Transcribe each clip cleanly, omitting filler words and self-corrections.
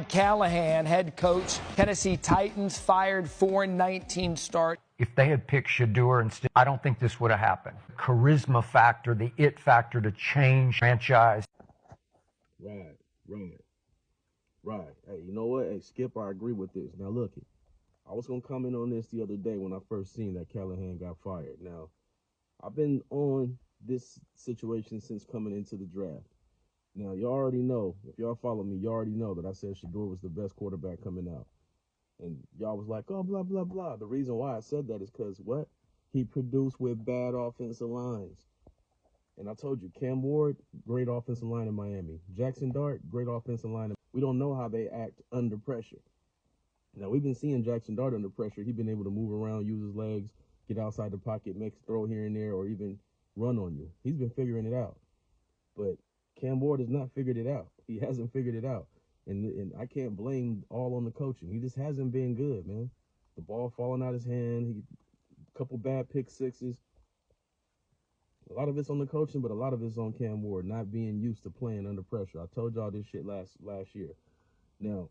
Callahan, head coach, Tennessee Titans, fired 4-19 start. If they had picked Shedeur instead, I don't think this would have happened. Charisma factor, the it factor to change franchise. Right. Hey, you know what? Hey, Skip, I agree with this. Now, look, I was going to comment on this the other day when I first seen that Callahan got fired. Now, I've been on this situation since coming into the draft. Now, you already know, if y'all follow me, you already know that I said Shedeur was the best quarterback coming out. And y'all was like, oh, blah, blah, blah. The reason why I said that is because what? He produced with bad offensive lines. And I told you, Cam Ward, great offensive line in Miami. Jackson Dart, great offensive line. We don't know how they act under pressure. Now, we've been seeing Jackson Dart under pressure. He's been able to move around, use his legs, get outside the pocket, make a throw here and there, or even run on you. He's been figuring it out. But Cam Ward has not figured it out. He hasn't figured it out. And I can't blame all on the coaching. He just hasn't been good, man. The ball falling out his hand, a couple bad pick sixes. A lot of it's on the coaching, but a lot of it's on Cam Ward not being used to playing under pressure. I told y'all this shit last year. Now,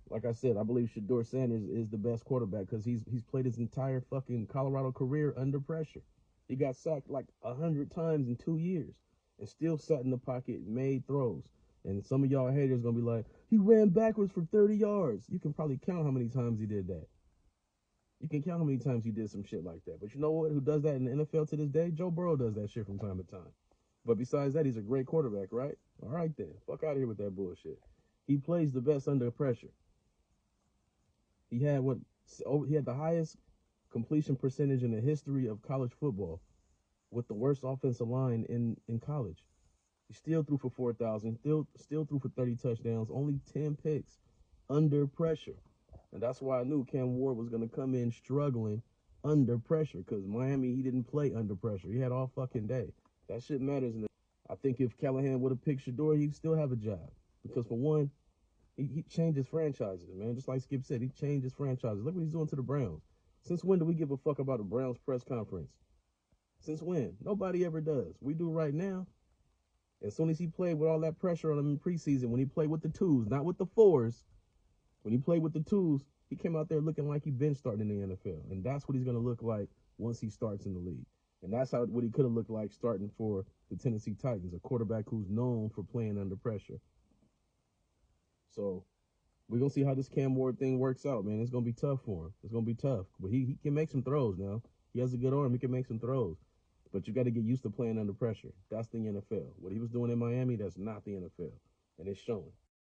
like I said, I believe Shedeur Sanders is the best quarterback because he's played his entire fucking Colorado career under pressure. He got sacked like 100 times in 2 years and still sat in the pocket, made throws. And some of y'all haters gonna be like, he ran backwards for 30 yards. You can probably count how many times he did that. You can count how many times he did some shit like that. But you know what? Who does that in the NFL to this day? Joe Burrow does that shit from time to time. But besides that, he's a great quarterback, right? All right then. Fuck out of here with that bullshit. He plays the best under pressure. He had the highest completion percentage in the history of college football with the worst offensive line in college. He still threw for 4,000, still threw for 30 touchdowns, only 10 picks under pressure. And that's why I knew Cam Ward was going to come in struggling under pressure because Miami, he didn't play under pressure. He had all fucking day. That shit matters. I think if Callahan would have picked Shedeur, he'd still have a job. Because for one, he changes franchises, man. Just like Skip said, he changes franchises. Look what he's doing to the Browns. Since when do we give a fuck about the Browns press conference? Since when? Nobody ever does. We do right now. As soon as he played with all that pressure on him in preseason, when he played with the twos, not with the fours, when he played with the twos, he came out there looking like he been starting in the NFL. And that's what he's going to look like once he starts in the league. And that's what he could have looked like starting for the Tennessee Titans, a quarterback who's known for playing under pressure. So we're going to see how this Cam Ward thing works out, man. It's going to be tough for him. It's going to be tough. But he can make some throws now. He has a good arm. He can make some throws. But you got to get used to playing under pressure. That's the NFL. What he was doing in Miami, that's not the NFL. And it's showing.